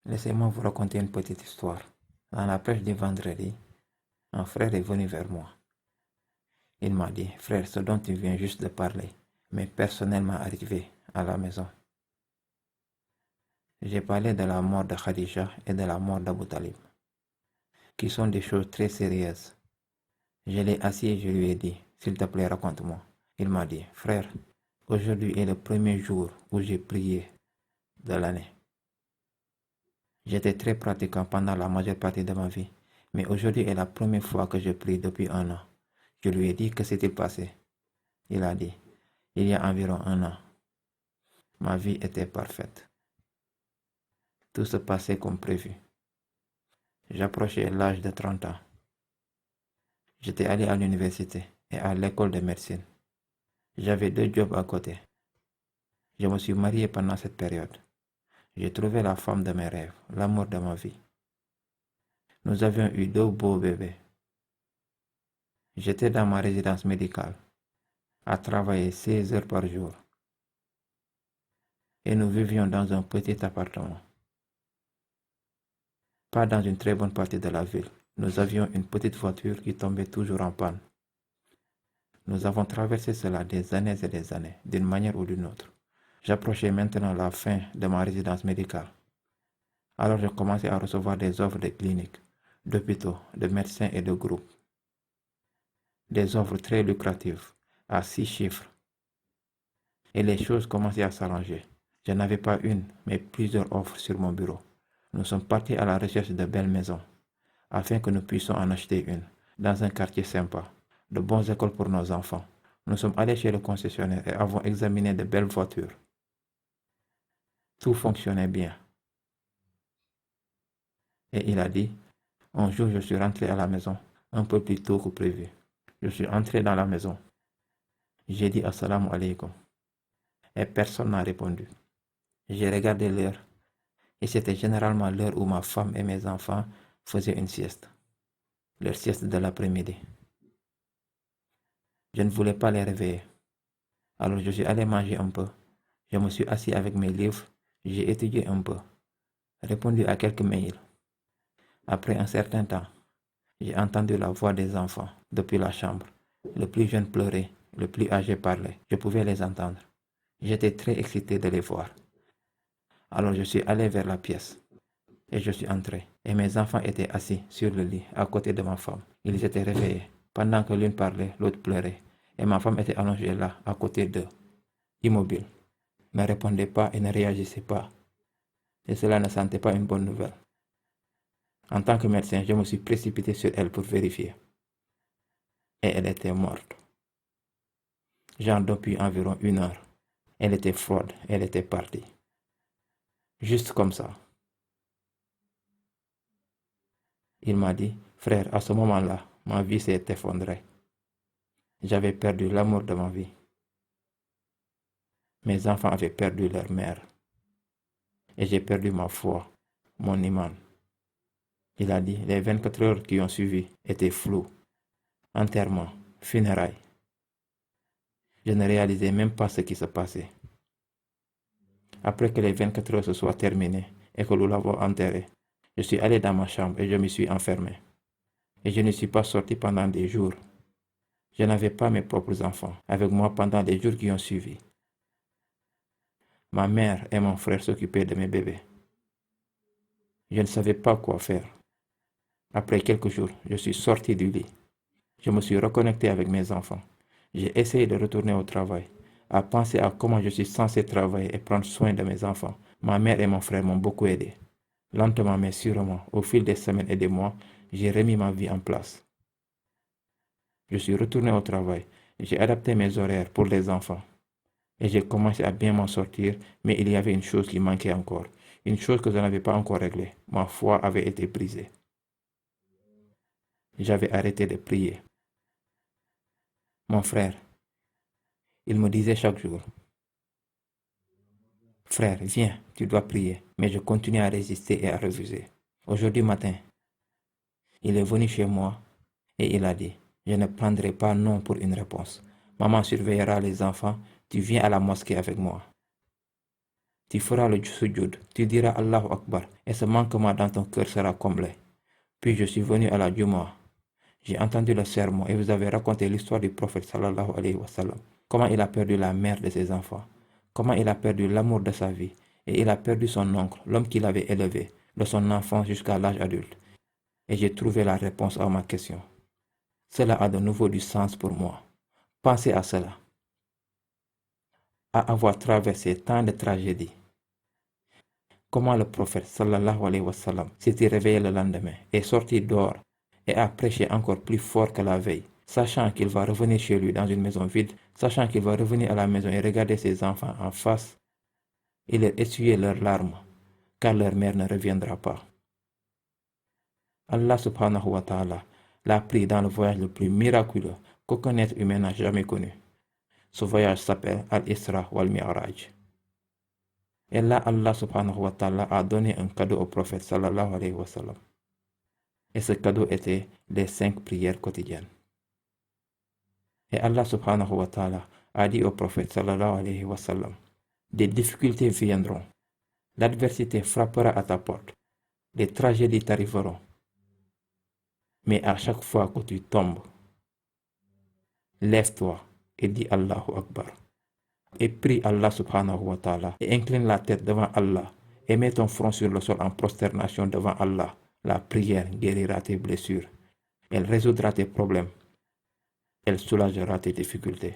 Laissez-moi vous raconter une petite histoire. Dans la prêche du vendredi, un frère est venu vers moi. Il m'a dit, frère, ce dont tu viens juste de parler m'est personnellement arrivé à la maison. J'ai parlé de la mort de Khadija et de la mort d'Abu Talib, qui sont des choses très sérieuses. Je l'ai assis et je lui ai dit, s'il te plaît, raconte-moi. Il m'a dit, frère, aujourd'hui est le premier jour où j'ai prié de l'année. J'étais très pratiquant pendant la majeure partie de ma vie, mais aujourd'hui est la première fois que je prie depuis un an. Je lui ai dit que s'était passé. Il a dit, il y a environ un an, ma vie était parfaite. Tout se passait comme prévu. J'approchais l'âge de 30 ans. J'étais allé à l'université et à l'école de médecine. J'avais 2 jobs à côté. Je me suis marié pendant cette période. J'ai trouvé la femme de mes rêves, l'amour de ma vie. Nous avions eu 2 beaux bébés. J'étais dans ma résidence médicale, à travailler 16 heures par jour. Et nous vivions dans un petit appartement. Pas dans une très bonne partie de la ville. Nous avions une petite voiture qui tombait toujours en panne. Nous avons traversé cela des années et des années, d'une manière ou d'une autre. J'approchais maintenant la fin de ma résidence médicale. Alors je commençais à recevoir des offres de cliniques, d'hôpitaux, de médecins et de groupes. Des offres très lucratives, à 6 chiffres. Et les choses commençaient à s'arranger. Je n'avais pas une, mais plusieurs offres sur mon bureau. Nous sommes partis à la recherche de belles maisons, afin que nous puissions en acheter une, dans un quartier sympa, de bonnes écoles pour nos enfants. Nous sommes allés chez le concessionnaire et avons examiné de belles voitures. Tout fonctionnait bien. Et il a dit, un jour je suis rentré à la maison, un peu plus tôt que prévu. Je suis entré dans la maison. J'ai dit assalamu alaikum. Et personne n'a répondu. J'ai regardé l'heure. Et c'était généralement l'heure où ma femme et mes enfants faisaient une sieste. Leur sieste de l'après-midi. Je ne voulais pas les réveiller. Alors je suis allé manger un peu. Je me suis assis avec mes livres. J'ai étudié un peu. Répondu à quelques mails. Après un certain temps, j'ai entendu la voix des enfants depuis la chambre. Le plus jeune pleurait, le plus âgé parlait. Je pouvais les entendre. J'étais très excité de les voir. Alors je suis allé vers la pièce. Et je suis entré. Et mes enfants étaient assis sur le lit, à côté de ma femme. Ils étaient réveillés. Pendant que l'une parlait, l'autre pleurait. Et ma femme était allongée là, à côté d'eux, immobile. Ne répondait pas et ne réagissait pas. Et cela ne sentait pas une bonne nouvelle. En tant que médecin, je me suis précipité sur elle pour vérifier. Et elle était morte. Genre depuis environ 1 heure. Elle était froide, elle était partie. Juste comme ça. Il m'a dit, frère, à ce moment-là, ma vie s'est effondrée. J'avais perdu l'amour de ma vie. Mes enfants avaient perdu leur mère. Et j'ai perdu ma foi, mon iman. Il a dit, les 24 heures qui ont suivi étaient floues. Enterrement, funérailles. Je ne réalisais même pas ce qui se passait. Après que les 24 heures se soient terminées et que nous l'avons enterré, je suis allé dans ma chambre et je m'y suis enfermé. Et je ne suis pas sorti pendant des jours. Je n'avais pas mes propres enfants avec moi pendant les jours qui ont suivi. Ma mère et mon frère s'occupaient de mes bébés. Je ne savais pas quoi faire. Après quelques jours, je suis sorti du lit. Je me suis reconnecté avec mes enfants. J'ai essayé de retourner au travail, à penser à comment je suis censé travailler et prendre soin de mes enfants. Ma mère et mon frère m'ont beaucoup aidé. Lentement mais sûrement, au fil des semaines et des mois, j'ai remis ma vie en place. Je suis retourné au travail. J'ai adapté mes horaires pour les enfants. Et j'ai commencé à bien m'en sortir, mais il y avait une chose qui manquait encore. Une chose que je n'avais pas encore réglée. Ma foi avait été brisée. J'avais arrêté de prier. Mon frère, il me disait chaque jour, frère, viens, tu dois prier. Mais je continuais à résister et à refuser. Aujourd'hui matin, il est venu chez moi et il a dit, je ne prendrai pas non pour une réponse. Maman surveillera les enfants, tu viens à la mosquée avec moi. Tu feras le sujoud, tu diras Allahu Akbar et ce manquement dans ton cœur sera comblé. Puis je suis venu à la Jumu'ah. J'ai entendu le sermon et vous avez raconté l'histoire du prophète sallallahu alayhi wa sallam. Comment il a perdu la mère de ses enfants, comment il a perdu l'amour de sa vie et il a perdu son oncle, l'homme qu'il avait élevé, de son enfance jusqu'à l'âge adulte. Et j'ai trouvé la réponse à ma question. Cela a de nouveau du sens pour moi. Pensez à cela. À avoir traversé tant de tragédies. Comment le prophète sallallahu alayhi wa sallam s'était réveillé le lendemain, est sorti dehors et a prêché encore plus fort que la veille, sachant qu'il va revenir chez lui dans une maison vide, sachant qu'il va revenir à la maison et regarder ses enfants en face et leur essuyer leurs larmes, car leur mère ne reviendra pas. Allah subhanahu wa ta'ala l'a pris dans le voyage le plus miraculeux qu'aucun être humain n'a jamais connu. Ce voyage s'appelle Al-Isra wal-Mi'raj. Et là, Allah subhanahu wa ta'ala a donné un cadeau au prophète sallallahu alayhi wa sallam. Et ce cadeau était les 5 prières quotidiennes. Et Allah subhanahu wa ta'ala a dit au prophète sallallahu alayhi wa sallam, des difficultés viendront, l'adversité frappera à ta porte, les tragédies t'arriveront. Mais à chaque fois que tu tombes, lève-toi et dis Allahu Akbar. Et prie Allah subhanahu wa ta'ala et incline la tête devant Allah et mets ton front sur le sol en prosternation devant Allah. La prière guérira tes blessures. Elle résoudra tes problèmes. Elle soulagera tes difficultés.